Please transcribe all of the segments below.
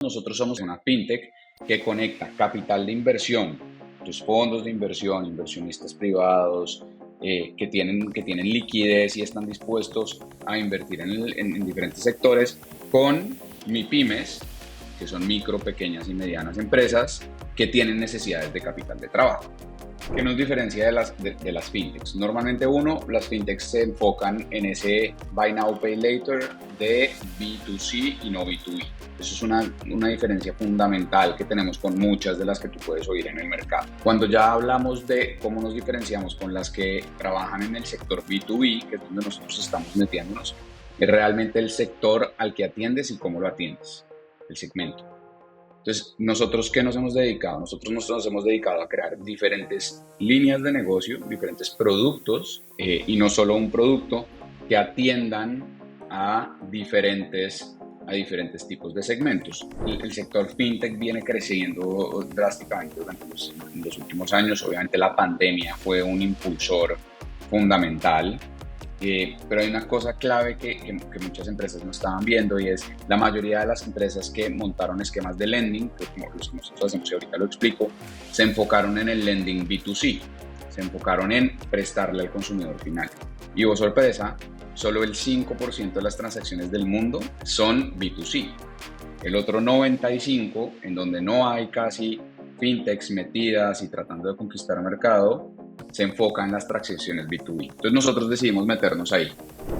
Nosotros somos una fintech que conecta capital de inversión, tus fondos de inversión, inversionistas privados que tienen liquidez y están dispuestos a invertir en diferentes sectores, con MIPYMES, que son micro, pequeñas y medianas empresas que tienen necesidades de capital de trabajo. ¿Qué nos diferencia de las fintechs? Normalmente las fintechs se enfocan en ese Buy Now, Pay Later de B2C y no B2B. Eso es una diferencia fundamental que tenemos con muchas de las que tú puedes oír en el mercado. Cuando ya hablamos de cómo nos diferenciamos con las que trabajan en el sector B2B, que es donde nosotros estamos metiéndonos, es realmente el sector al que atiendes y cómo lo atiendes, el segmento. Entonces, ¿nosotros qué nos hemos dedicado? Nosotros nos hemos dedicado a crear diferentes líneas de negocio, diferentes productos, y no solo un producto, que atiendan a diferentes tipos de segmentos. El sector fintech viene creciendo drásticamente durante los últimos años. Obviamente la pandemia fue un impulsor fundamental. Pero hay una cosa clave que muchas empresas no estaban viendo, y es la mayoría de las empresas que montaron esquemas de lending, como los que nosotros hacemos y ahorita lo explico, se enfocaron en el lending B2C, se enfocaron en prestarle al consumidor final. Y oh sorpresa, solo el 5% de las transacciones del mundo son B2C. El otro 95%, en donde no hay casi fintechs metidas y tratando de conquistar el mercado, se enfoca en las transacciones B2B. Entonces nosotros decidimos meternos ahí.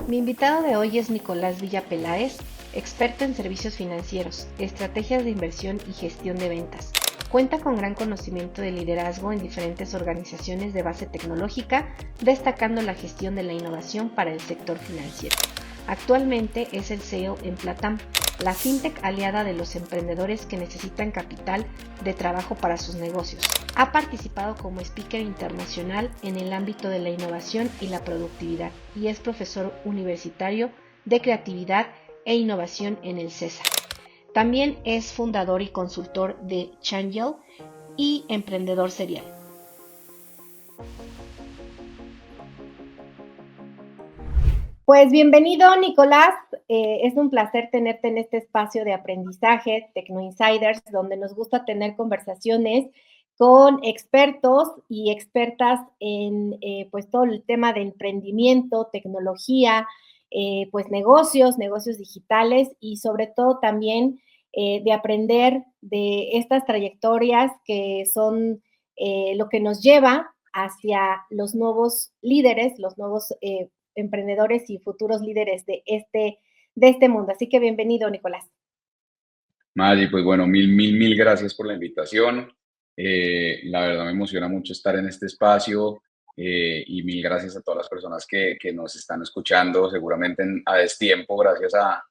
Mi invitado de hoy es Nicolás Villa Peláez, experto en servicios financieros, estrategias de inversión y gestión de ventas. Cuenta con gran conocimiento de liderazgo en diferentes organizaciones de base tecnológica, destacando la gestión de la innovación para el sector financiero. Actualmente es el CEO en Platam, la fintech aliada de los emprendedores que necesitan capital de trabajo para sus negocios. Ha participado como speaker internacional en el ámbito de la innovación y la productividad y es profesor universitario de creatividad e innovación en el CESA. También es fundador y consultor de Changel y emprendedor serial. Pues bienvenido, Nicolás. Es un placer tenerte en este espacio de aprendizaje, Tecno Insiders, donde nos gusta tener conversaciones con expertos y expertas en pues todo el tema de emprendimiento, tecnología, pues negocios digitales y sobre todo también de aprender de estas trayectorias que son lo que nos lleva hacia los nuevos líderes, los nuevos emprendedores y futuros líderes de este mundo. Así que bienvenido, Nicolás. Maggie, pues bueno, mil gracias por la invitación. La verdad me emociona mucho estar en este espacio, y mil gracias a todas las personas que nos están escuchando, seguramente a destiempo, gracias a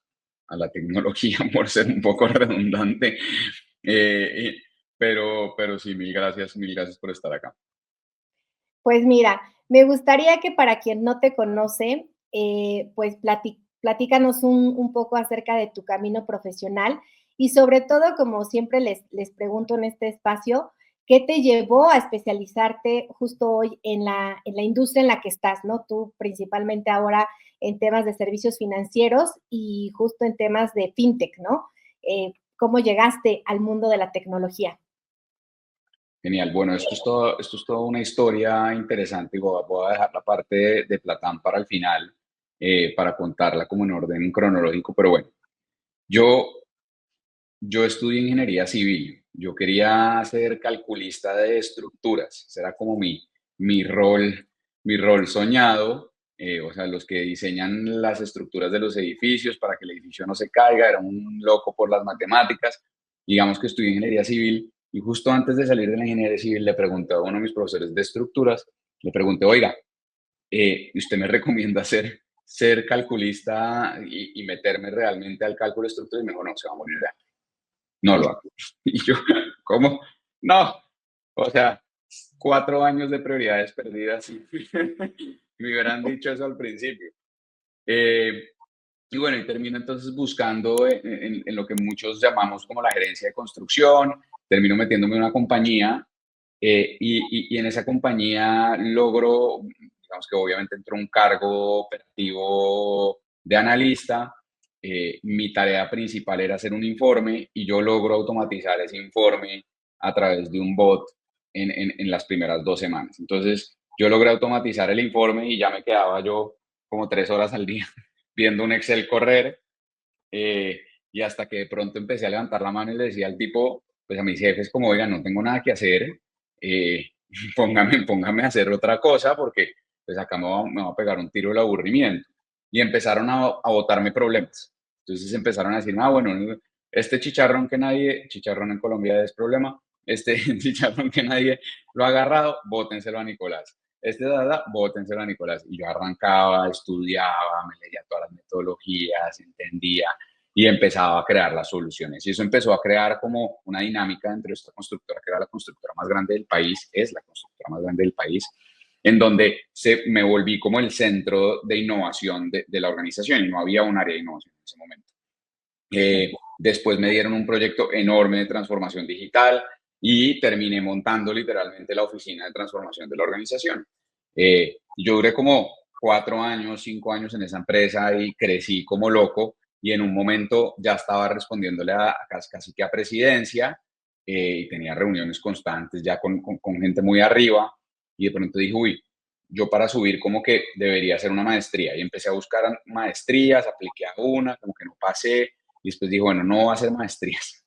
la tecnología, por ser un poco redundante. Eh, pero sí, mil gracias por estar acá. Pues mira, me gustaría que para quien no te conoce, pues platícanos un poco acerca de tu camino profesional y sobre todo, como siempre les pregunto en este espacio, ¿qué te llevó a especializarte justo hoy en la industria en la que estás, ¿no? Tú principalmente ahora en temas de servicios financieros y justo en temas de fintech, ¿no? ¿Cómo llegaste al mundo de la tecnología? Genial. Bueno, esto es toda una historia interesante, y voy a dejar la parte de Platán para el final, para contarla como en orden cronológico. Pero bueno, yo, yo estudié ingeniería civil. Yo quería ser calculista de estructuras. Ese era como mi rol, mi rol soñado. O sea, los que diseñan las estructuras de los edificios para que el edificio no se caiga. Era un loco por las matemáticas. Digamos que estudié ingeniería civil, y justo antes de salir de la ingeniería civil le pregunté a uno de mis profesores de estructuras, le pregunté, oiga, ¿usted me recomienda ser calculista y meterme realmente al cálculo de estructuras? Y me dijo, no, se va a morir de hambre, no lo hago. Y yo, ¿cómo? No, o sea, 4 años de prioridades perdidas. Y me hubieran dicho eso al principio. Eh, y bueno, y termino entonces buscando en lo que muchos llamamos como la gerencia de construcción. Termino metiéndome en una compañía, y en esa compañía logro, digamos que obviamente entró un cargo operativo de analista, Mi tarea principal era hacer un informe y yo logro automatizar ese informe a través de un bot en las primeras 2 semanas. Entonces, yo logré automatizar el informe y ya me quedaba yo como 3 horas al día viendo un Excel correr, y hasta que de pronto empecé a levantar la mano y le decía al tipo, pues a mis jefes como, oigan, no tengo nada que hacer, eh, póngame a hacer otra cosa porque pues acá me va a pegar un tiro el aburrimiento. Y empezaron a botarme problemas. Entonces empezaron a decir, bueno, este chicharrón que nadie, chicharrón en Colombia es problema, este chicharrón que nadie lo ha agarrado, bótenselo a Nicolás. Bótenselo a Nicolás. Y yo arrancaba, estudiaba, me leía todas las metodologías, entendía y empezaba a crear las soluciones. Y eso empezó a crear como una dinámica dentro de esta constructora, que era la constructora más grande del país, es la constructora más grande del país, en donde me volví como el centro de innovación de la organización y no había un área de innovación en ese momento. Después me dieron un proyecto enorme de transformación digital y terminé montando literalmente la oficina de transformación de la organización. Yo duré como 4 años, 5 años en esa empresa y crecí como loco y en un momento ya estaba respondiéndole a casi que a presidencia, y tenía reuniones constantes ya con gente muy arriba y de pronto dije, uy, yo para subir como que debería hacer una maestría y empecé a buscar maestrías, apliqué a una, como que no pasé y después dije, bueno, no voy a hacer maestrías.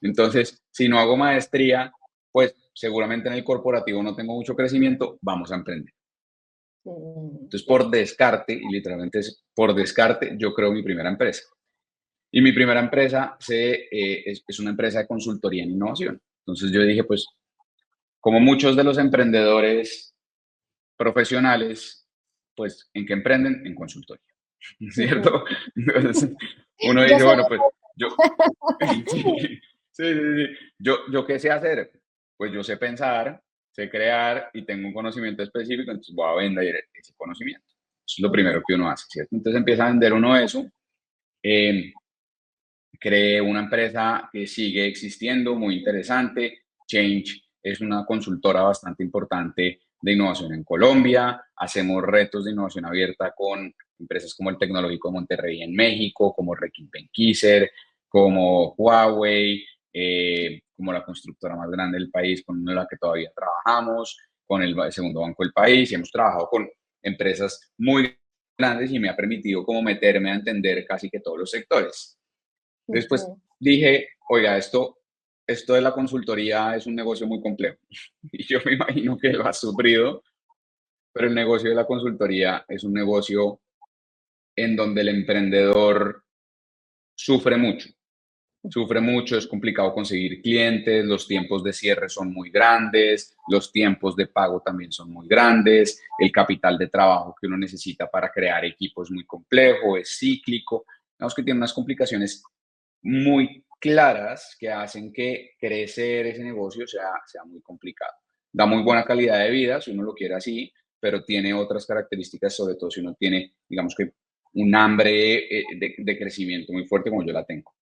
Entonces, si no hago maestría, pues seguramente en el corporativo no tengo mucho crecimiento, vamos a emprender. Entonces, por descarte, y literalmente es por descarte, yo creo mi primera empresa. Y mi primera empresa es una empresa de consultoría en innovación. Entonces yo dije, pues, como muchos de los emprendedores profesionales, pues, ¿en qué emprenden? En consultoría, ¿cierto? Entonces, uno Ya dice, sabes. bueno, pues, yo, sí, sí, sí, sí. Yo ¿qué sé hacer? Pues yo sé pensar, sé crear y tengo un conocimiento específico, entonces voy a vender ese conocimiento. Eso es lo primero que uno hace, ¿cierto? Entonces empieza a vender uno eso. Eh, Creé una empresa que sigue existiendo, muy interesante. Change es una consultora bastante importante de innovación en Colombia. Hacemos retos de innovación abierta con empresas como el Tecnológico de Monterrey en México, como Reckitt Benckiser, como Huawei, como la constructora más grande del país, con la que todavía trabajamos, con el segundo banco del país, y hemos trabajado con empresas muy grandes y me ha permitido como meterme a entender casi que todos los sectores. Después dije, oiga, esto de la consultoría es un negocio muy complejo y yo me imagino que lo has sufrido, pero el negocio de la consultoría es un negocio en donde el emprendedor sufre mucho. Sufre mucho, es complicado conseguir clientes, los tiempos de cierre son muy grandes, los tiempos de pago también son muy grandes, el capital de trabajo que uno necesita para crear equipo es muy complejo, es cíclico. Digamos que tiene unas complicaciones muy claras que hacen que crecer ese negocio sea muy complicado. Da muy buena calidad de vida, si uno lo quiere así, pero tiene otras características, sobre todo si uno tiene, digamos que, un hambre de crecimiento muy fuerte como yo la tengo.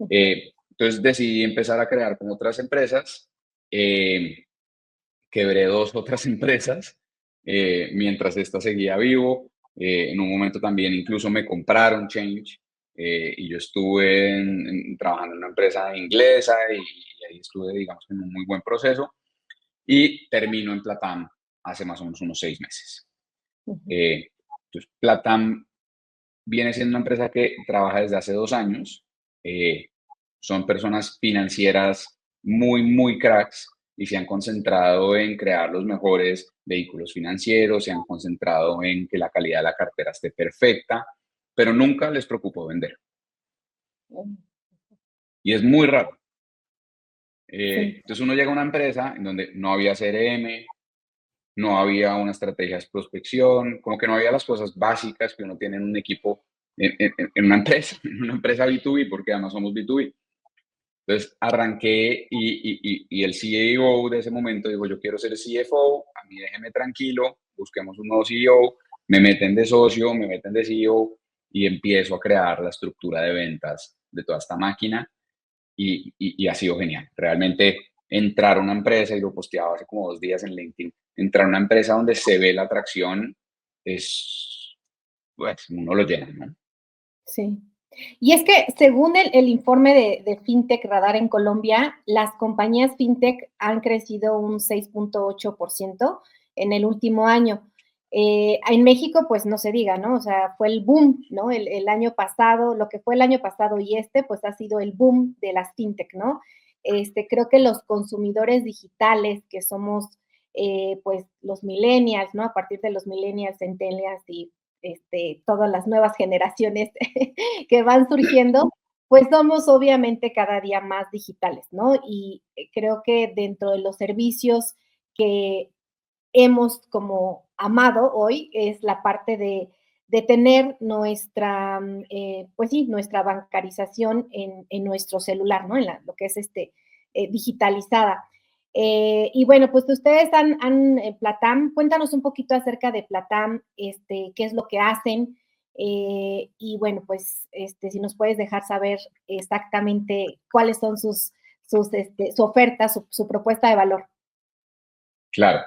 Entonces decidí empezar a crear con otras empresas. Quebré dos otras empresas mientras esta seguía vivo. En un momento también incluso me compraron Change, y yo estuve trabajando en una empresa inglesa y ahí estuve, digamos, en un muy buen proceso y termino en Platam hace más o menos unos 6 meses. Entonces, Platam viene siendo una empresa que trabaja desde hace 2 años. Son personas financieras muy, muy cracks y se han concentrado en crear los mejores vehículos financieros, se han concentrado en que la calidad de la cartera esté perfecta, pero nunca les preocupó vender. Y es muy raro. Sí, Entonces uno llega a una empresa en donde no había CRM, no había una estrategia de prospección, como que no había las cosas básicas que uno tiene en un equipo, en una empresa, en una empresa B2B, porque además somos B2B. Entonces arranqué y el CEO de ese momento dijo, yo quiero ser CFO, a mí déjeme tranquilo, busquemos un nuevo CEO, me meten de socio, me meten de CEO y empiezo a crear la estructura de ventas de toda esta máquina y ha sido genial. Realmente entrar a una empresa, y lo posteaba hace como 2 días en LinkedIn, entrar a una empresa donde se ve la atracción es, pues, uno lo llena, ¿no? sí. Y es que según el informe de FinTech Radar en Colombia, las compañías FinTech han crecido un 6.8% en el último año. En México, pues no se diga, ¿no? O sea, fue el boom, ¿no? El año pasado, lo que fue el año pasado y pues ha sido el boom de las FinTech, ¿no? Creo que los consumidores digitales, que somos, pues, los millennials, ¿no? A partir de los millennials, centennials y todas las nuevas generaciones que van surgiendo, pues somos obviamente cada día más digitales, ¿no? Y creo que dentro de los servicios que hemos como amado hoy es la parte de tener nuestra, pues sí, nuestra bancarización en nuestro celular, ¿no? Lo que es digitalizada. Y bueno, pues ustedes Platam, cuéntanos un poquito acerca de Platam, qué es lo que hacen, y bueno, pues si nos puedes dejar saber exactamente cuáles son su oferta, su propuesta de valor. Claro.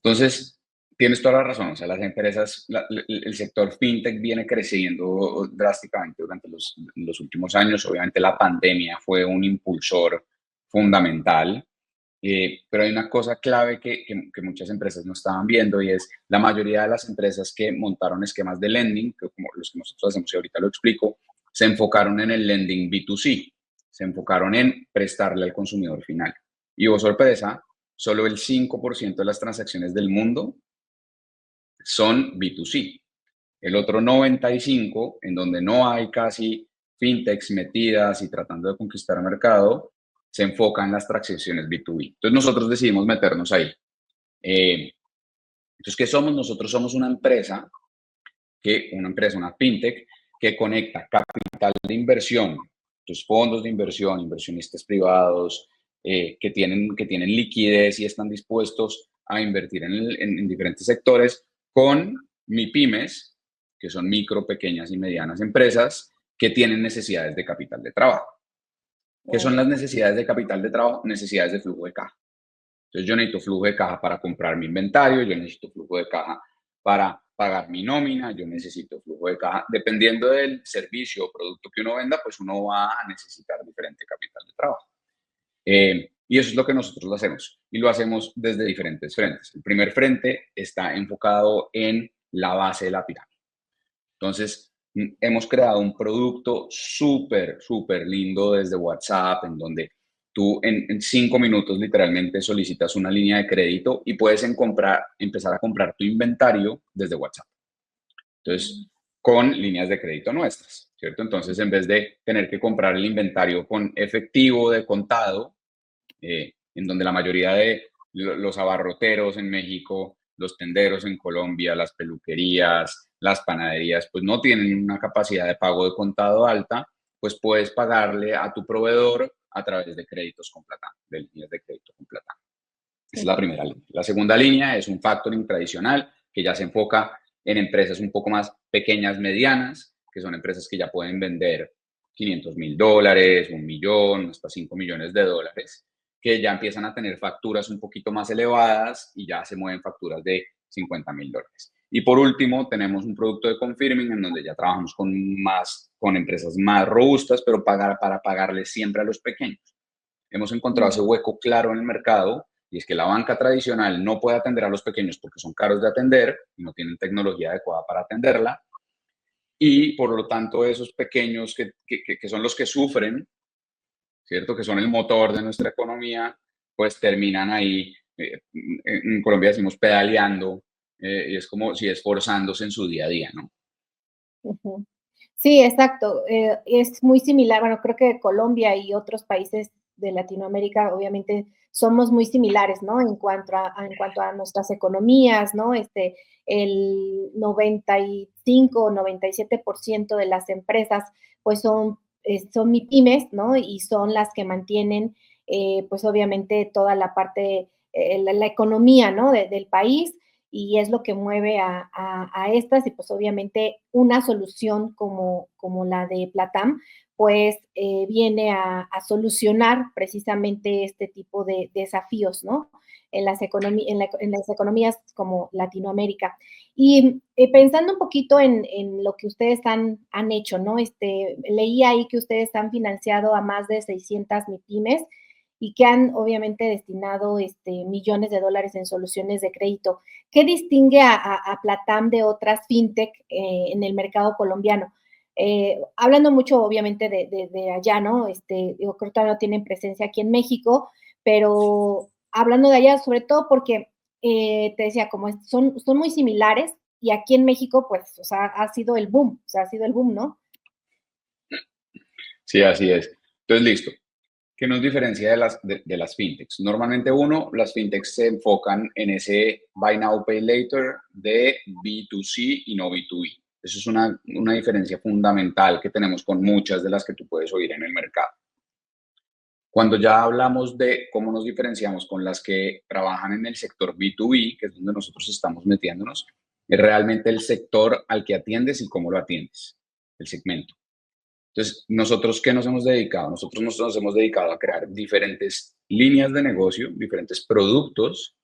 Entonces, tienes toda la razón. O sea, las empresas, el sector fintech viene creciendo drásticamente durante los últimos años. Obviamente la pandemia fue un impulsor fundamental, pero hay una cosa clave que muchas empresas no estaban viendo y es la mayoría de las empresas que montaron esquemas de lending, que como los que nosotros hacemos y ahorita lo explico, se enfocaron en el lending B2C, se enfocaron en prestarle al consumidor final. Y oh sorpresa, solo el 5% de las transacciones del mundo son B2C. El otro 95%, en donde no hay casi fintechs metidas y tratando de conquistar el mercado, se enfoca en las transacciones B2B. Entonces nosotros decidimos meternos ahí. Entonces, ¿qué somos? Nosotros somos una fintech que conecta capital de inversión, tus fondos de inversión, inversionistas privados, que tienen liquidez y están dispuestos a invertir en diferentes sectores, con MIPYMES, que son micro, pequeñas y medianas empresas que tienen necesidades de capital de trabajo. ¿Qué son las necesidades de capital de trabajo? Necesidades de flujo de caja. Entonces yo necesito flujo de caja para comprar mi inventario, yo necesito flujo de caja para pagar mi nómina, yo necesito flujo de caja. Dependiendo del servicio o producto que uno venda, pues uno va a necesitar diferente capital de trabajo. Y eso es lo que nosotros lo hacemos. Y lo hacemos desde diferentes frentes. El primer frente está enfocado en la base de la pirámide. Entonces, hemos creado un producto súper, súper lindo desde WhatsApp, en donde tú en 5 minutos literalmente solicitas una línea de crédito y puedes empezar a comprar tu inventario desde WhatsApp. Entonces, con líneas de crédito nuestras, ¿cierto? Entonces, en vez de tener que comprar el inventario con efectivo de contado, en donde la mayoría de los abarroteros en México, los tenderos en Colombia, las peluquerías, las panaderías, pues no tienen una capacidad de pago de contado alta, pues puedes pagarle a tu proveedor a través de créditos con Platam, de líneas de crédito con Platam. Esa es la primera línea. La segunda línea es un factoring tradicional que ya se enfoca en empresas un poco más pequeñas, medianas, que son empresas que ya pueden vender $500,000, 1 millón, hasta 5 millones de dólares, que ya empiezan a tener facturas un poquito más elevadas y ya se mueven facturas de $50,000. Y por último, tenemos un producto de confirming en donde ya trabajamos con empresas más robustas, pero para pagarles siempre a los pequeños. Hemos encontrado ese hueco claro en el mercado y es que la banca tradicional no puede atender a los pequeños porque son caros de atender y no tienen tecnología adecuada para atenderla. Y por lo tanto, esos pequeños que son los que sufren, ¿cierto? Que son el motor de nuestra economía, pues terminan ahí, en Colombia decimos pedaleando, y es como si esforzándose en su día a día, ¿no? Ujú. Sí, exacto. Es muy similar. Bueno, creo que Colombia y otros países de Latinoamérica, obviamente, somos muy similares, ¿no? En cuanto a nuestras economías, ¿no? El 95 o 97% de las empresas, pues son MIPYMES, ¿no? Y son las que mantienen, pues obviamente, toda la parte, la economía, ¿no? Del país. y es lo que mueve a estas, y pues obviamente una solución como la de Platam, pues viene a solucionar precisamente este tipo de desafíos, ¿no? En las economías como Latinoamérica. Y pensando un poquito en lo que ustedes han hecho, ¿no? Leí ahí que ustedes han financiado a más de 600 MIPYMES y que han obviamente destinado millones de dólares en soluciones de crédito. ¿Qué distingue a Platam de otras fintech en el mercado colombiano? Hablando mucho, obviamente, de allá, ¿no? Digo, creo que todavía no tienen presencia aquí en México, pero hablando de allá, sobre todo porque te decía, como son muy similares, y aquí en México, pues, o sea, ha sido el boom, o sea, ha sido el boom, ¿no? Sí, así es. Entonces, listo. ¿Qué nos diferencia de las fintechs? Normalmente las fintechs se enfocan en ese Buy Now, Pay Later de B2C y no B2B. Eso es una diferencia fundamental que tenemos con muchas de las que tú puedes oír en el mercado. Cuando ya hablamos de cómo nos diferenciamos con las que trabajan en el sector B2B, que es donde nosotros estamos metiéndonos, es realmente el sector al que atiendes y cómo lo atiendes, el segmento. Entonces, ¿nosotros qué nos hemos dedicado? Nosotros nos hemos dedicado a crear diferentes líneas de negocio, diferentes productos,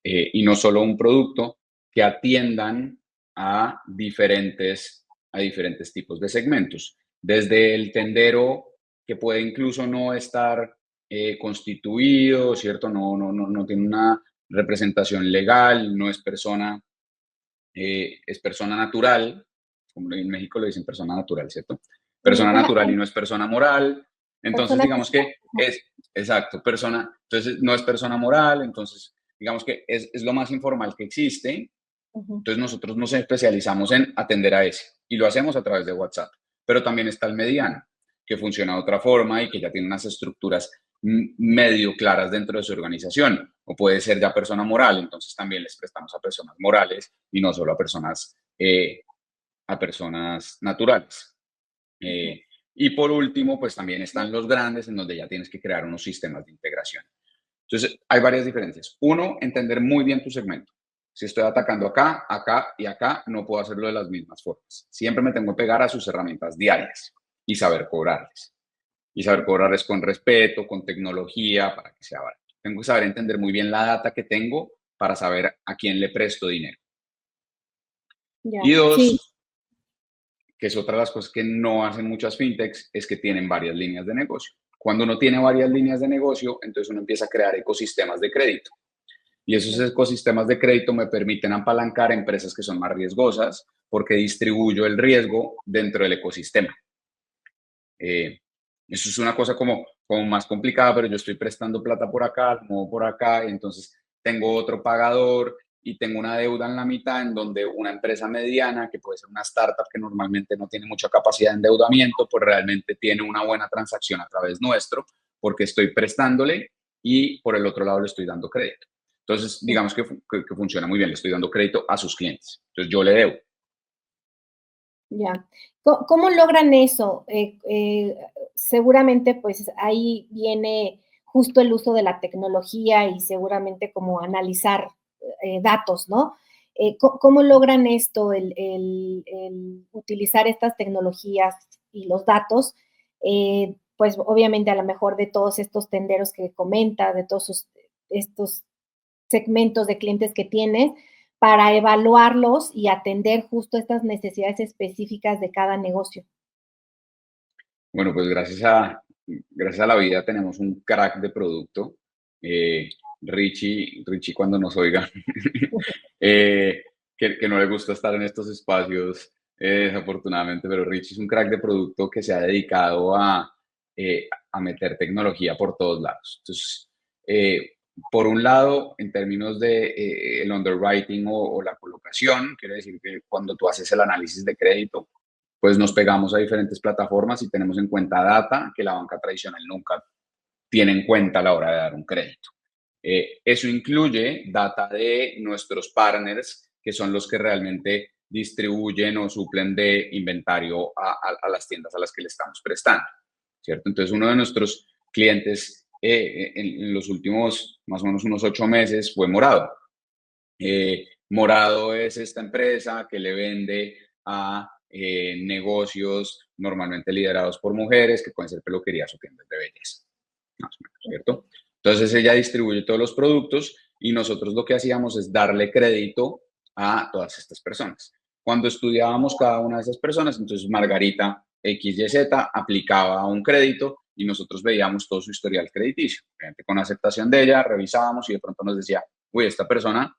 y no solo un producto, que atiendan a diferentes tipos de segmentos. Desde el tendero, que puede incluso no estar constituido, ¿cierto? No tiene una representación legal, no es persona natural, como en México le dicen persona natural, ¿cierto? Persona natural y no es persona moral. Entonces, Persona digamos física. que exacto, entonces no es persona moral, entonces, digamos que es lo más informal que existe. Uh-huh. Entonces, nosotros nos especializamos en atender a ese y lo hacemos a través de WhatsApp. Pero también está el mediano, que funciona de otra forma y que ya tiene unas estructuras medio claras dentro de su organización. O puede ser ya persona moral, entonces también les prestamos a personas morales y no solo a personas naturales. Uh-huh. Y por último, pues también están los grandes, en donde ya tienes que crear unos sistemas de integración. Entonces, hay varias diferencias. Uno, entender muy bien tu segmento. Si estoy atacando acá, acá y acá, no puedo hacerlo de las mismas formas. Siempre me tengo que pegar a sus herramientas diarias y saber cobrarles. Y saber cobrarles con respeto, con tecnología, para que sea barato. Tengo que saber entender muy bien la data que tengo para saber a quién le presto dinero. Ya, Y sí. dos, que es otra de las cosas que no hacen muchas fintechs, es que tienen varias líneas de negocio. Cuando uno tiene varias líneas de negocio, entonces uno empieza a crear ecosistemas de crédito. Y esos ecosistemas de crédito me permiten apalancar empresas que son más riesgosas porque distribuyo el riesgo dentro del ecosistema. Eso es una cosa como más complicada, pero yo estoy prestando plata por acá, muevo por acá, y entonces tengo otro pagador y tengo una deuda en la mitad en donde una empresa mediana, que puede ser una startup que normalmente no tiene mucha capacidad de endeudamiento, pues realmente tiene una buena transacción a través nuestro, porque estoy prestándole y por el otro lado le estoy dando crédito. Entonces, digamos que funciona muy bien, le estoy dando crédito a sus clientes. Entonces, yo le debo. Ya. ¿Cómo logran eso? Seguramente, pues ahí viene justo el uso de la tecnología y seguramente como analizar datos, ¿no? ¿Cómo logran esto, el utilizar estas tecnologías y los datos? Pues obviamente a lo mejor de todos estos tenderos que comenta, de todos estos segmentos de clientes que tienes, para evaluarlos y atender justo estas necesidades específicas de cada negocio. Bueno, pues gracias a la vida tenemos un crack de producto. Eh, Richie cuando nos oiga, que no le gusta estar en estos espacios, desafortunadamente, pero Richie es un crack de producto que se ha dedicado a meter tecnología por todos lados. Entonces, por un lado, en términos de el underwriting o la colocación, quiere decir que cuando tú haces el análisis de crédito, pues nos pegamos a diferentes plataformas y tenemos en cuenta data que la banca tradicional nunca tiene en cuenta a la hora de dar un crédito. Eso incluye data de nuestros partners, que son los que realmente distribuyen o suplen de inventario a las tiendas a las que le estamos prestando, ¿cierto? Entonces, uno de nuestros clientes en los últimos más o menos unos 8 meses fue Morado. Morado es esta empresa que le vende a negocios normalmente liderados por mujeres, que pueden ser peluquerías o tiendas de belleza, más o menos, ¿cierto? Entonces ella distribuye todos los productos y nosotros lo que hacíamos es darle crédito a todas estas personas. Cuando estudiábamos cada una de esas personas, entonces Margarita XYZ aplicaba un crédito y nosotros veíamos todo su historial crediticio. Obviamente con aceptación de ella, revisábamos y de pronto nos decía, uy, esta persona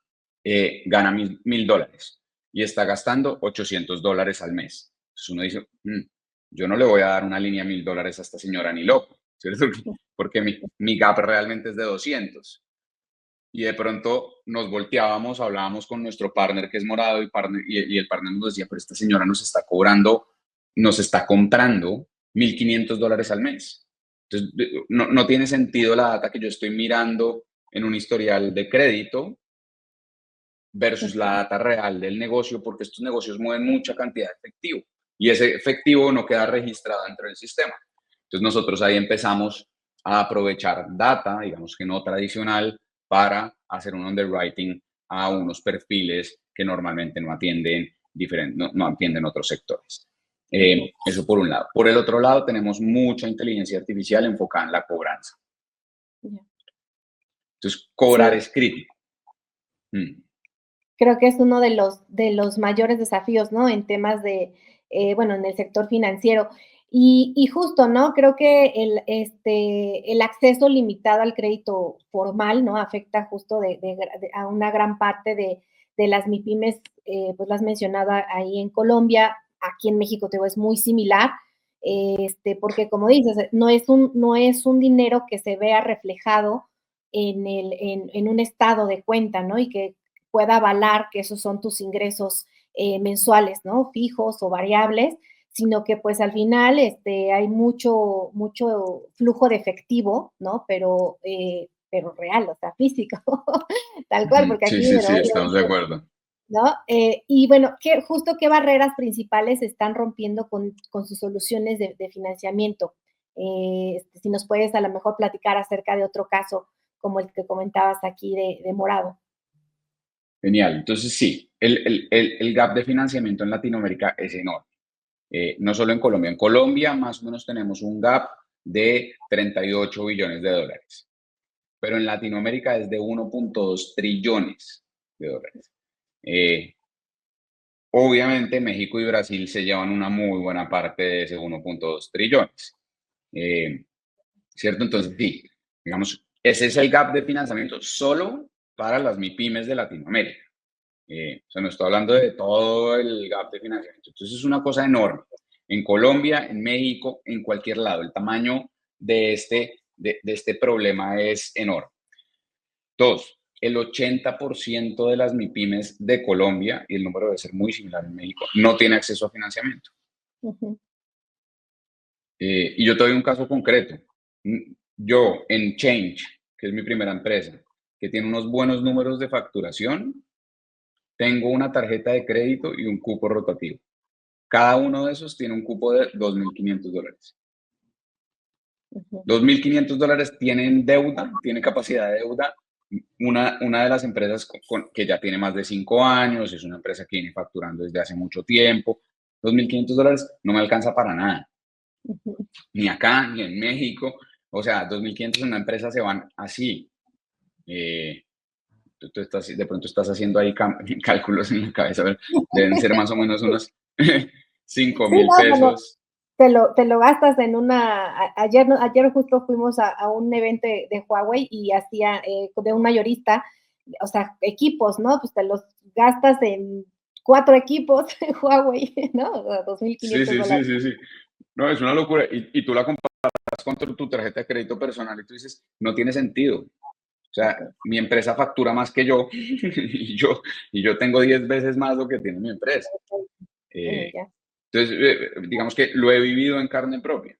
gana $1,000 y está gastando $800 al mes. Entonces uno dice, yo no le voy a dar una línea de $1,000 a esta señora ni loco, ¿cierto? Porque mi gap realmente es de 200. Y de pronto nos volteábamos, hablábamos con nuestro partner que es Morado y el partner nos decía, pero esta señora nos está cobrando, nos está comprando $1,500 al mes. Entonces, no tiene sentido la data que yo estoy mirando en un historial de crédito versus la data real del negocio, porque estos negocios mueven mucha cantidad de efectivo y ese efectivo no queda registrado dentro del sistema. Entonces nosotros ahí empezamos a aprovechar data, digamos que no tradicional, para hacer un underwriting a unos perfiles que normalmente no atienden, no atienden otros sectores. Eso por un lado. Por el otro lado, tenemos mucha inteligencia artificial enfocada en la cobranza. Entonces, cobrar Sí. es crítico. Creo que es uno de los mayores desafíos, ¿no? En temas de, bueno, en el sector financiero. Y justo, ¿no? Creo que el acceso limitado al crédito formal, ¿no? Afecta justo a una gran parte de las MIPYMES, pues las has mencionado ahí en Colombia, aquí en México, te digo, es muy similar, porque como dices, no es un dinero que se vea reflejado en un estado de cuenta, ¿no? Y que pueda avalar que esos son tus ingresos mensuales, ¿no? Fijos o variables, sino que pues al final hay mucho flujo de efectivo, ¿no? Pero real, o sea, físico, tal cual, porque Sí, aquí, sí, sí, bueno, estamos de acuerdo. ¿no? Y bueno, ¿qué barreras principales están rompiendo con sus soluciones de financiamiento? Si nos puedes a lo mejor platicar acerca de otro caso como el que comentabas aquí de Morado. Genial. Entonces, sí, el gap de financiamiento en Latinoamérica es enorme. No solo en Colombia. En Colombia más o menos tenemos un gap de $38 billones, pero en Latinoamérica es de 1.2 trillones de dólares. Obviamente México y Brasil se llevan una muy buena parte de ese 1.2 trillones. ¿Cierto? Entonces, sí, digamos, ese es el gap de financiamiento solo para las MIPYMES de Latinoamérica. O sea, no estoy hablando de todo el gap de financiamiento. Entonces, es una cosa enorme. En Colombia, en México, en cualquier lado, el tamaño de este problema es enorme. Dos, el 80% de las MIPYMES de Colombia, y el número debe ser muy similar en México, no tiene acceso a financiamiento. Y yo te doy un caso concreto. Yo en Change, que es mi primera empresa, que tiene unos buenos números de facturación, tengo una tarjeta de crédito y un cupo rotativo. Cada uno de esos tiene un cupo de $2,500. $2,500 tienen deuda, tiene capacidad de deuda. Una de las empresas que ya tiene más de 5 años, es una empresa que viene facturando desde hace mucho tiempo. $2,500 no me alcanza para nada. Ni acá, ni en México. O sea, 2.500 en una empresa se van así. De pronto estás haciendo ahí cálculos en la cabeza, a ver, deben ser más o menos unos 5 Sí, mil no, bueno, pesos. te lo gastas en ayer justo fuimos a un evento de Huawei y hacía de un mayorista, o sea, equipos, ¿no? Pues te los gastas en 4 equipos en Huawei, ¿no? O sea, Sí, sí, sí, $2,500. sí, sí. No, es una locura. Y tú la comparas con tu tarjeta de crédito personal y tú dices, no tiene sentido. O sea, mi empresa factura más que yo y yo tengo 10 veces más lo que tiene mi empresa. Ya. Entonces, digamos que lo he vivido en carne propia.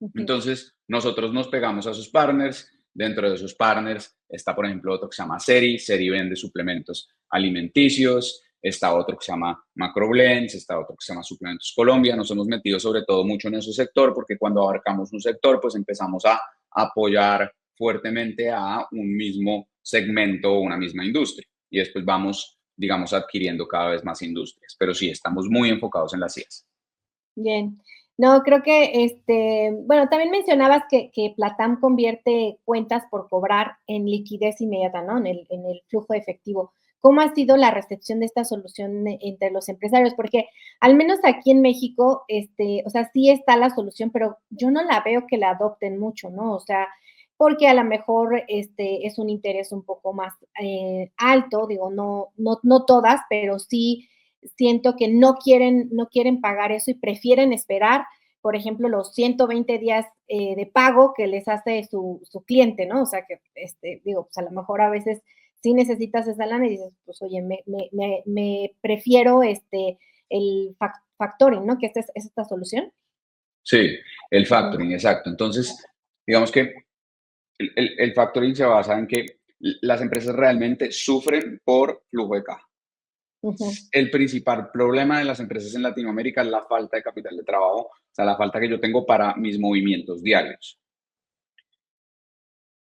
Ujú. Entonces, nosotros nos pegamos a sus partners. Dentro de esos partners está, por ejemplo, otro que se llama Seri. Seri vende suplementos alimenticios. Está otro que se llama Macroblends. Está otro que se llama Suplementos Colombia. Nos hemos metido sobre todo mucho en ese sector porque cuando abarcamos un sector, pues empezamos a apoyar fuertemente a un mismo segmento o una misma industria. Y después vamos digamos, adquiriendo cada vez más industrias. Pero sí, estamos muy enfocados en las IAs. Bien. No, creo que, bueno, también mencionabas que Platam convierte cuentas por cobrar en liquidez inmediata, ¿no? En el flujo de efectivo. ¿Cómo ha sido la recepción de esta solución entre los empresarios? Porque al menos aquí en México, o sea, sí está la solución, pero yo no la veo que la adopten mucho, ¿no? O sea, porque a lo mejor es un interés un poco más alto, digo, no todas, pero sí siento que no quieren pagar eso y prefieren esperar, por ejemplo, los 120 días de pago que les hace su cliente, ¿no? O sea, que, digo, pues a lo mejor a veces sí necesitas esa lana y dices, pues oye, me prefiero el factoring, ¿no? Que es esta solución. Sí, el Ujú, factoring, exacto. Entonces, digamos que el factoring se basa en que las empresas realmente sufren por flujo de caja. ujú, El principal problema de las empresas en Latinoamérica es la falta de capital de trabajo, o sea, la falta que yo tengo para mis movimientos diarios.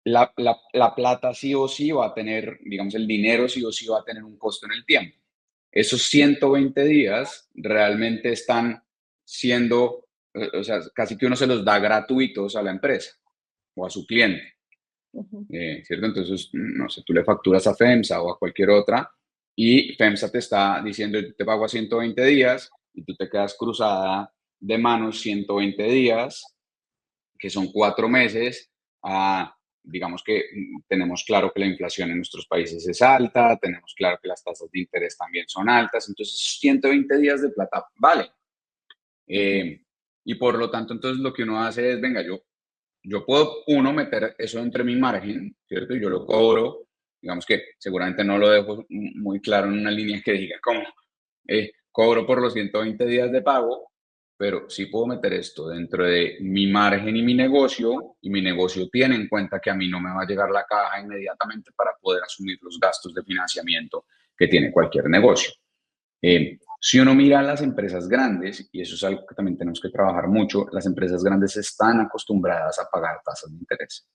La plata sí o sí va a tener, digamos, el dinero sí o sí va a tener un costo en el tiempo. Esos 120 días realmente están siendo, o sea, casi que uno se los da gratuitos a la empresa o a su cliente. ujú, ¿Cierto? Entonces, no sé, tú le facturas a FEMSA o a cualquier otra y FEMSA te está diciendo, yo te pago a 120 días y tú te quedas cruzada de manos 120 días, que son 4 meses, digamos que tenemos claro que la inflación en nuestros países es alta, tenemos claro que las tasas de interés también son altas, entonces 120 días de plata, vale. ujú, Eh, y por lo tanto, entonces lo que uno hace es, venga, yo puedo, uno, meter eso entre mi margen, ¿cierto? Y yo lo cobro, digamos que seguramente no lo dejo muy claro en una línea que diga cómo cobro por los 120 días de pago, pero sí puedo meter esto dentro de mi margen y mi negocio tiene en cuenta que a mí no me va a llegar la caja inmediatamente para poder asumir los gastos de financiamiento que tiene cualquier negocio. Si uno mira a las empresas grandes, y eso es algo que también tenemos que trabajar mucho, las empresas grandes están acostumbradas a pagar tasas de interés,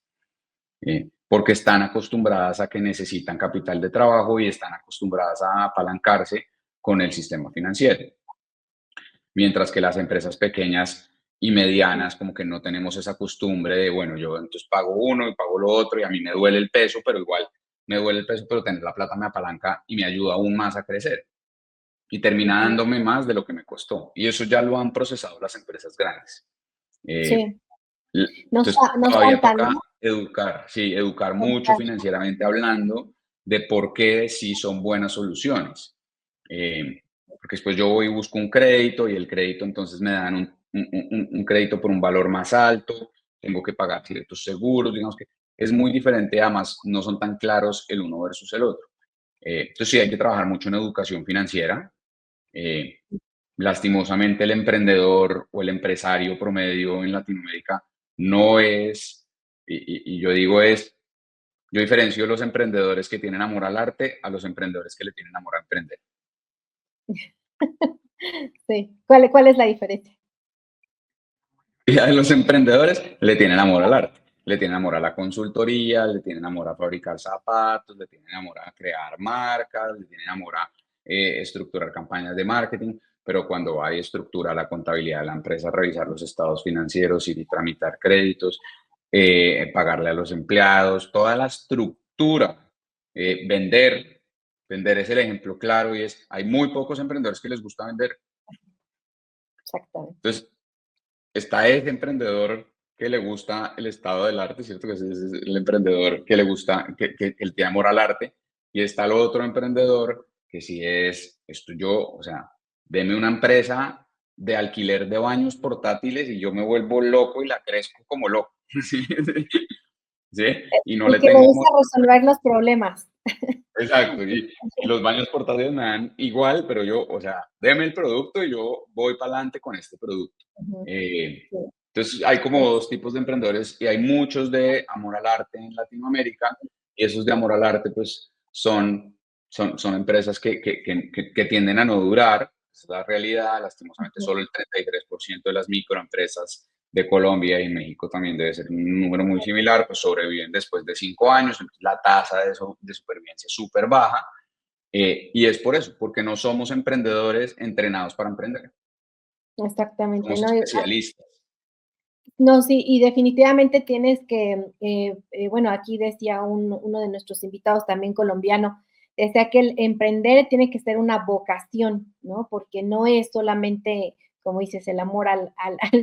porque están acostumbradas a que necesitan capital de trabajo y están acostumbradas a apalancarse con el sistema financiero. Mientras que las empresas pequeñas y medianas como que no tenemos esa costumbre de, bueno, yo entonces pago uno y pago lo otro y a mí me duele el peso, pero igual me duele el peso, pero tener la plata me apalanca y me ayuda aún más a crecer y termina ujú. dándome más de lo que me costó. Y eso ya lo han procesado las empresas grandes. Eh, Sí, entonces, no todavía saltan, toca ¿no? educar, sí, educar mucho Comprar. financieramente hablando de por qué sí son buenas soluciones. Porque después yo voy y busco un crédito y el crédito entonces me dan un crédito por un valor más alto, tengo que pagar ciertos seguros, digamos que es muy diferente, además no son tan claros el uno versus el otro. Entonces sí hay que trabajar mucho en educación financiera. Eh, Lastimosamente el emprendedor o el empresario promedio en Latinoamérica no es, y yo digo es, yo diferencio los emprendedores que tienen amor al arte a los emprendedores que le tienen amor a emprender. Sí. ¿Cuál es la diferencia? Y a los emprendedores le tienen amor al arte, le tienen amor a la consultoría, le tienen amor a fabricar zapatos, le tienen amor a crear marcas, le tienen amor a estructurar campañas de marketing, pero cuando hay estructura la contabilidad de la empresa, revisar los estados financieros, ir y tramitar créditos, pagarle a los empleados, toda la estructura, vender es el ejemplo claro y es, hay muy pocos emprendedores que les gusta vender. Exactamente. Entonces, está ese emprendedor que le gusta el estado del arte, ¿cierto? Que ese es el emprendedor que le gusta, que él tiene amor al arte. Y está el otro emprendedor que si es, esto yo, o sea, deme una empresa de alquiler de baños portátiles y yo me vuelvo loco y la crezco como loco. ¿Sí? ¿Sí? Y no El le que le tengo gusta amor. resolver los problemas. Exacto, y los baños portátiles me dan igual, pero yo, o sea, deme el producto y yo voy para adelante con este producto. Ujú, Eh, sí, entonces, hay como sí, dos tipos de emprendedores y hay muchos de amor al arte en Latinoamérica y esos de amor al arte, pues, son empresas que tienden a no durar, esa es la realidad, lastimosamente ujú, solo el 33% de las microempresas de Colombia y México también debe ser un número muy similar, pues sobreviven después de 5 años, entonces la tasa de supervivencia es súper baja. Y es por eso, porque no somos emprendedores entrenados para emprender, Exactamente, somos ¿no? especialistas. No, sí, y definitivamente tienes que, bueno, aquí decía uno de nuestros invitados también colombiano, decía que el emprender tiene que ser una vocación, ¿no? Porque no es solamente, como dices, el amor al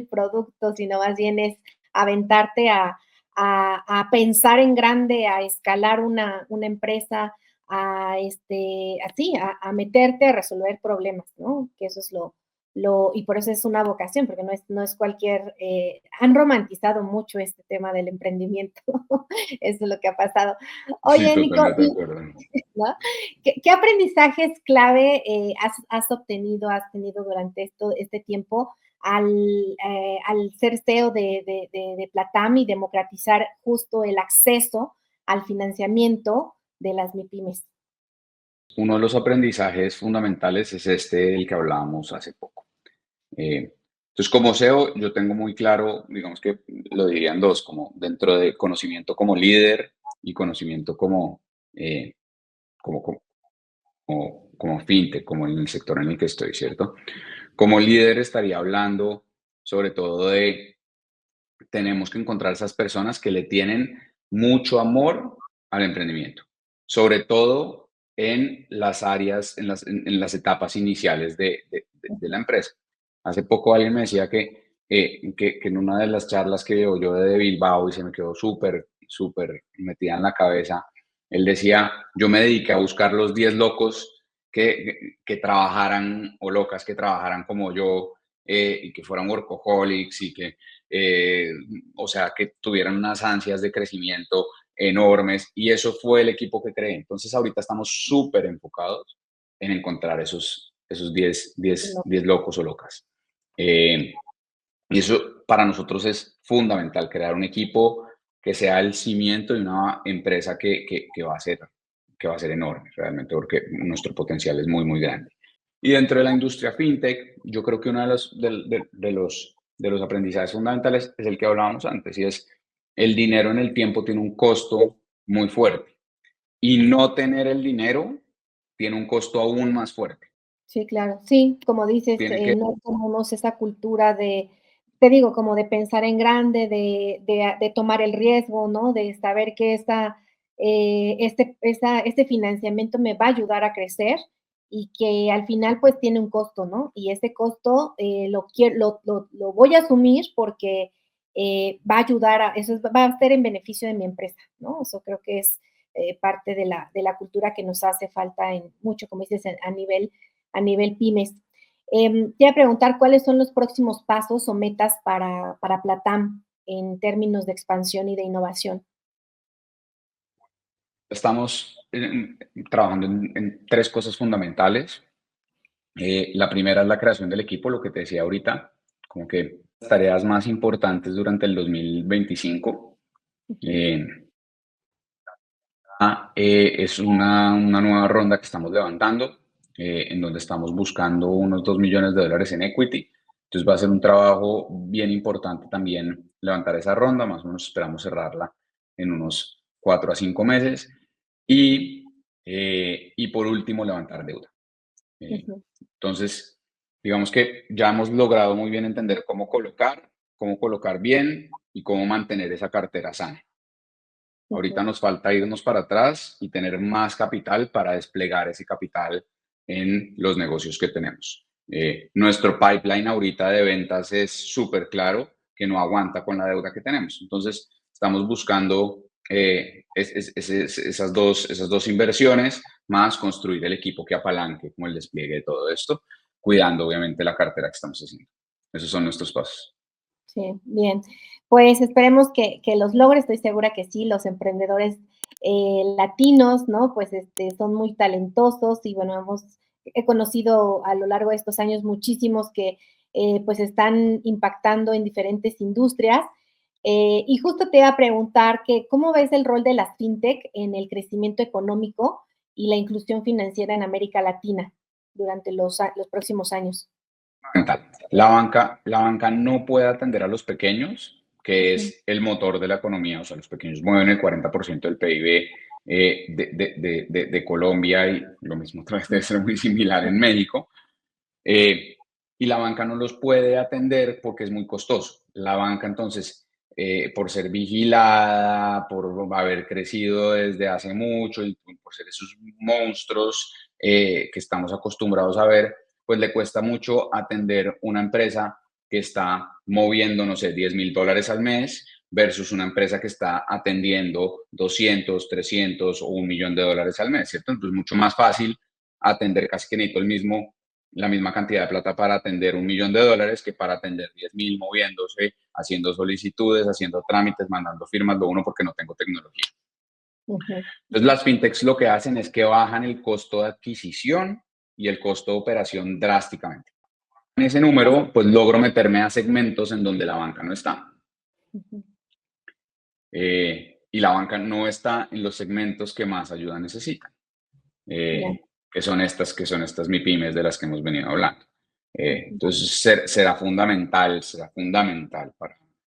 producto, sino más bien es aventarte a pensar en grande, a escalar una empresa, así, a meterte a resolver problemas, ¿no? Que eso es y por eso es una vocación, porque no es cualquier, han romantizado mucho este tema del emprendimiento, eso es lo que ha pasado. Sí, Oye, Nico, totalmente de acuerdo. ¿no? ¿Qué aprendizajes clave has obtenido, has tenido durante este tiempo al ser CEO de Platam y democratizar justo el acceso al financiamiento de las MIPIMES? Uno de los aprendizajes fundamentales es este del que hablábamos hace poco. Entonces, como SEO, yo tengo muy claro, digamos que lo diría en dos, como dentro de conocimiento como líder y conocimiento eh, como, como, como fintech, como en el sector en el que estoy, ¿cierto? Como líder estaría hablando sobre todo de tenemos que encontrar esas personas que le tienen mucho amor al emprendimiento, sobre todo en las áreas, en las etapas iniciales de la empresa. Hace poco alguien me decía que en una de las charlas que yo de Bilbao y se me quedó súper metida en la cabeza, él decía, yo me dediqué a buscar los 10 locos que trabajaran o locas que trabajaran como yo y que fueran workaholics y que eh, o sea, que tuvieran unas ansias de crecimiento enormes y eso fue el equipo que creé. Entonces ahorita estamos súper enfocados en encontrar esos 10 locos o locas. Y eso para nosotros es fundamental, crear un equipo que sea el cimiento de una empresa que va a ser enorme realmente, porque nuestro potencial es muy grande. Y dentro de la industria fintech, yo creo que uno de los aprendizajes fundamentales es el que hablábamos antes, y es el dinero en el tiempo tiene un costo muy fuerte. Y no tener el dinero tiene un costo aún más fuerte. Sí, claro. Sí, como dices, Tiene que, no tenemos esa cultura de, te digo, como de pensar en grande, de tomar el riesgo, ¿no? De saber que este financiamiento me va a ayudar a crecer y que al final, pues, tiene un costo, ¿no? Y ese costo, lo voy a asumir porque, va a ayudar eso va a ser en beneficio de mi empresa, ¿no? Eso creo que es, parte de la cultura que nos hace falta en mucho, como dices, a nivel pymes. Te iba a preguntar cuáles son los próximos pasos o metas para Platam en términos de expansión y de innovación. estamos trabajando en tres cosas fundamentales. La primera es la creación del equipo, lo que te decía ahorita, como que tareas más importantes durante el 2025. Ujú, Eh, es una nueva ronda que estamos levantando, en donde estamos buscando unos $2 millones en equity. Entonces va a ser un trabajo bien importante también levantar esa ronda, más o menos esperamos cerrarla en unos 4 a 5 meses. Y por último, levantar deuda. Eh, ujú, entonces, digamos que ya hemos logrado muy bien entender cómo colocar bien y cómo mantener esa cartera sana. Ahorita ujú. nos falta irnos para atrás y tener más capital para desplegar ese capital en los negocios que tenemos. Nuestro pipeline ahorita de ventas es súper claro que no aguanta con la deuda que tenemos. Entonces, estamos buscando esas dos inversiones más construir el equipo que apalanque como el despliegue de todo esto, cuidando obviamente la cartera que estamos haciendo. Esos son nuestros pasos. Sí, bien. Pues esperemos que los logre, estoy segura que sí, los emprendedores latinos, ¿no? Pues son muy talentosos y bueno, he conocido a lo largo de estos años muchísimos que pues están impactando en diferentes industrias. Y justo te iba a preguntar que, ¿cómo ves el rol de las fintech en el crecimiento económico y la inclusión financiera en América Latina durante los próximos años? Fundamental. La banca no puede atender a los pequeños, que Ujú, es el motor de la economía, o sea, los pequeños mueven el 40% del PIB de Colombia, y lo mismo otra vez debe ser muy similar en México. Y la banca no los puede atender porque es muy costoso. La banca entonces, por ser vigilada, por haber crecido desde hace mucho y por ser esos monstruos que estamos acostumbrados a ver, pues le cuesta mucho atender una empresa que está moviendo, no sé, $10,000 al mes versus una empresa que está atendiendo 200, 300 o $1,000,000 al mes, ¿cierto? Entonces, mucho más fácil atender, casi que necesito la misma cantidad de plata para atender $1,000,000 que para atender 10,000 moviéndose, haciendo solicitudes, haciendo trámites, mandando firmas, lo uno porque no tengo tecnología. Ujú. Entonces, las fintechs lo que hacen es que bajan el costo de adquisición y el costo de operación drásticamente. En ese número, pues logro meterme a segmentos en donde la banca no está. Ujú. Y la banca no está en los segmentos que más ayuda necesitan, Ya. que son estas MIPYMES de las que hemos venido hablando. Ujú. Entonces, será fundamental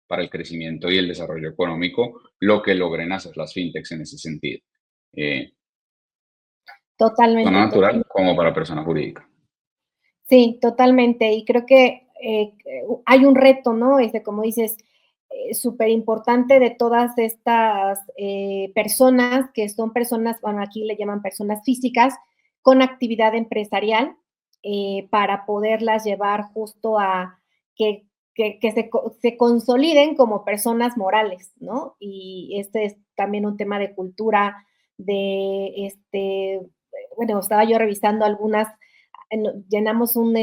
para el crecimiento y el desarrollo económico lo que logren hacer las fintechs en ese sentido, tanto Totalmente, natural totalmente. como para persona jurídica. Sí, totalmente. Y creo que hay un reto, ¿no? Como dices, súper importante de todas estas personas que son personas, bueno, aquí le llaman personas físicas, con actividad empresarial, para poderlas llevar justo a que, se consoliden como personas morales, ¿no? Y este es también un tema de cultura, bueno, estaba yo revisando algunas llenamos un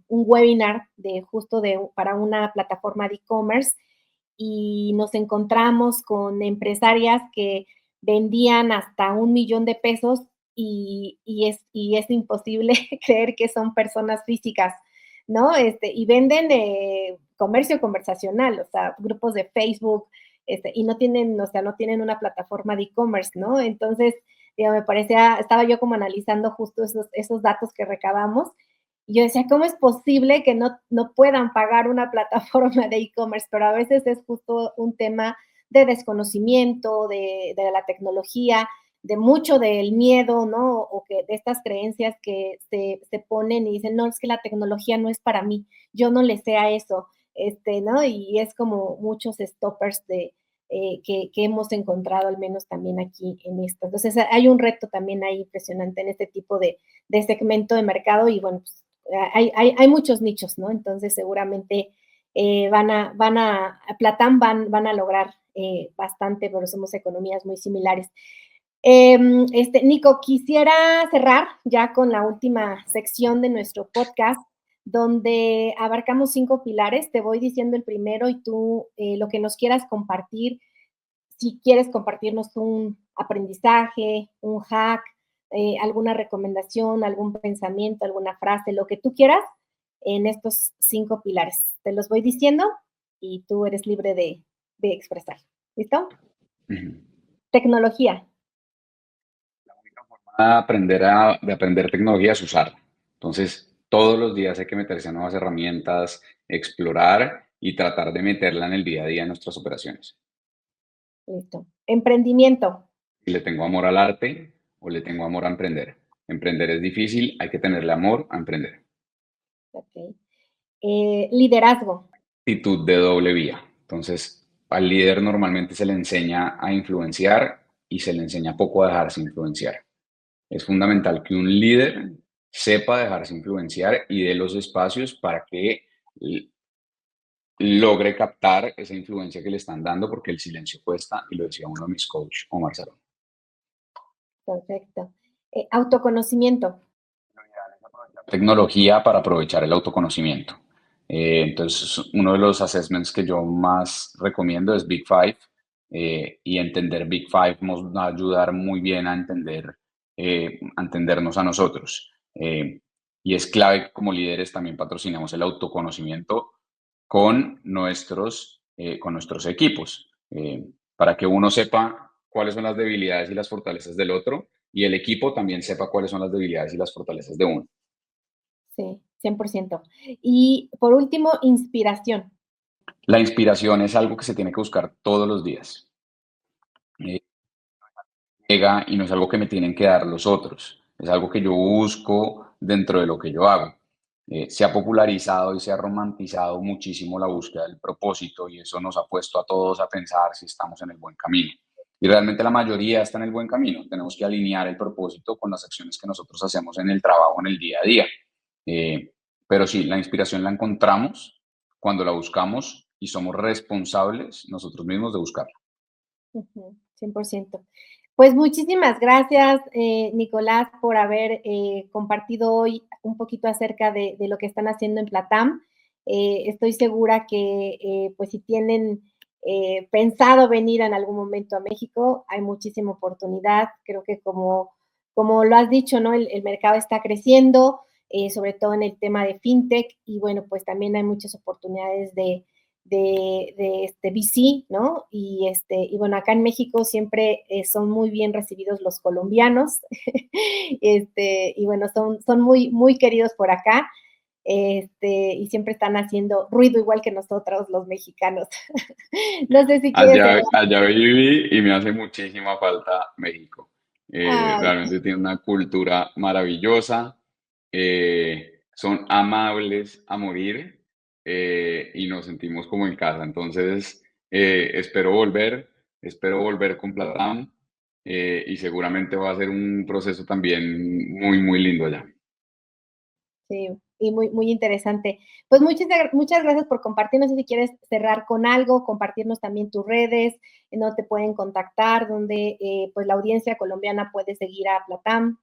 webinar de justo para una plataforma de e-commerce y nos encontramos con empresarias que vendían hasta 1,000,000 de pesos y es imposible creer que son personas físicas, ¿no? Y venden comercio conversacional, o sea, grupos de Facebook, y no tienen, o sea, no tienen una plataforma de e-commerce, ¿no? Entonces, digo, me parecía, estaba yo como analizando justo esos datos que recabamos y yo decía, ¿cómo es posible que no puedan pagar una plataforma de e-commerce? Pero a veces es justo un tema de desconocimiento de la tecnología, de mucho del miedo, ¿no? O que de estas creencias que se ponen y dicen, no, es que la tecnología no es para mí, yo no le sé a eso, ¿no? Y es como muchos stoppers que hemos encontrado, al menos también aquí en esto. Entonces, hay un reto también ahí impresionante en este tipo de segmento de mercado y bueno, pues, hay muchos nichos, ¿no? Entonces, seguramente Platán van a lograr bastante, pero somos economías muy similares. Nico, quisiera cerrar ya con la última sección de nuestro podcast, donde abarcamos 5 pilares. Te voy diciendo el primero y tú lo que nos quieras compartir, si quieres compartirnos un aprendizaje, un hack, alguna recomendación, algún pensamiento, alguna frase, lo que tú quieras en estos 5 pilares. Te los voy diciendo y tú eres libre de expresar. ¿Listo? Ujú. Tecnología. De aprender tecnología es usarla. Entonces, todos los días hay que meterse a nuevas herramientas, explorar y tratar de meterla en el día a día en nuestras operaciones. Listo. Emprendimiento. Si le tengo amor al arte o le tengo amor a emprender. Emprender es difícil, hay que tenerle amor a emprender. Ok. Liderazgo. Actitud de doble vía. Entonces, al líder normalmente se le enseña a influenciar y se le enseña poco a dejarse influenciar. Es fundamental que un líder sepa dejarse influenciar y dé los espacios para que logre captar esa influencia que le están dando, porque el silencio cuesta, y lo decía uno de mis coaches, Omar Salón. Perfecto. Autoconocimiento. Tecnología para aprovechar el autoconocimiento. Entonces, uno de los assessments que yo más recomiendo es Big Five, y entender Big Five nos va a ayudar muy bien a entendernos a nosotros. Y es clave que como líderes también patrocinamos el autoconocimiento con nuestros equipos, para que uno sepa cuáles son las debilidades y las fortalezas del otro y el equipo también sepa cuáles son las debilidades y las fortalezas de uno. Sí, 100%. Y por último, inspiración. La inspiración es algo que se tiene que buscar todos los días. Eh, llega y no es algo que me tienen que dar los otros, es algo que yo busco dentro de lo que yo hago. Se ha popularizado y se ha romantizado muchísimo la búsqueda del propósito y eso nos ha puesto a todos a pensar si estamos en el buen camino. Y realmente la mayoría está en el buen camino. Tenemos que alinear el propósito con las acciones que nosotros hacemos en el trabajo, en el día a día. Eh, pero sí, la inspiración la encontramos cuando la buscamos y somos responsables nosotros mismos de buscarla. Ujú, 100%. Pues muchísimas gracias, Nicolás, por haber compartido hoy un poquito acerca de lo que están haciendo en Platam. Estoy segura que, pues, si tienen pensado venir en algún momento a México, hay muchísima oportunidad. Creo que como lo has dicho, ¿no? El mercado está creciendo, sobre todo en el tema de fintech, y bueno, pues también hay muchas oportunidades de VC, ¿no? Y bueno, acá en México siempre son muy bien recibidos los colombianos, y bueno, son muy, muy queridos por acá, y siempre están haciendo ruido igual que nosotros los mexicanos. No sé si quieres cerrar. Allá viví y me hace muchísima falta México. Ay, Realmente tiene una cultura maravillosa, son amables a morir y nos sentimos como en casa. Entonces, espero volver con Platam y seguramente va a ser un proceso también muy, muy lindo allá. sí, y muy, muy interesante. Pues muchas gracias por compartir. No sé si quieres cerrar con algo, compartirnos también tus redes, en donde te pueden contactar, donde pues la audiencia colombiana puede seguir a Platam.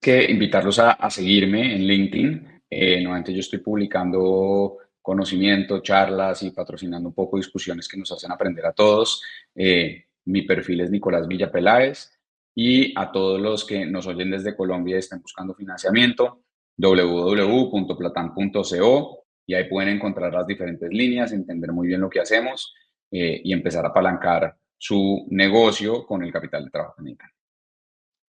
Que invitarlos a seguirme en LinkedIn. Nuevamente yo estoy publicando conocimiento, charlas y patrocinando un poco discusiones que nos hacen aprender a todos. Mi perfil es Nicolás Villa Peláez y a todos los que nos oyen desde Colombia y estén buscando financiamiento, www.platan.co y ahí pueden encontrar las diferentes líneas, entender muy bien lo que hacemos y empezar a apalancar su negocio con el capital de trabajo que necesitan.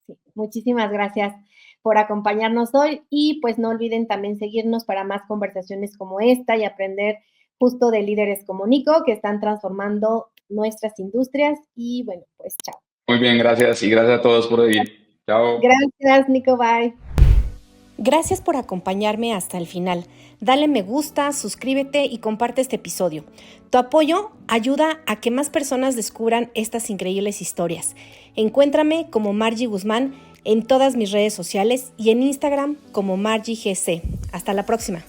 Sí, muchísimas gracias por acompañarnos hoy y pues no olviden también seguirnos para más conversaciones como esta y aprender justo de líderes como Nico que están transformando nuestras industrias y bueno, pues chao. Muy bien, gracias y gracias a todos por venir. Chao. Gracias, Nico, bye. Gracias por acompañarme hasta el final. Dale me gusta, suscríbete y comparte este episodio. Tu apoyo ayuda a que más personas descubran estas increíbles historias. Encuéntrame como Margie Guzmán en todas mis redes sociales y en Instagram como MargieGC. Hasta la próxima.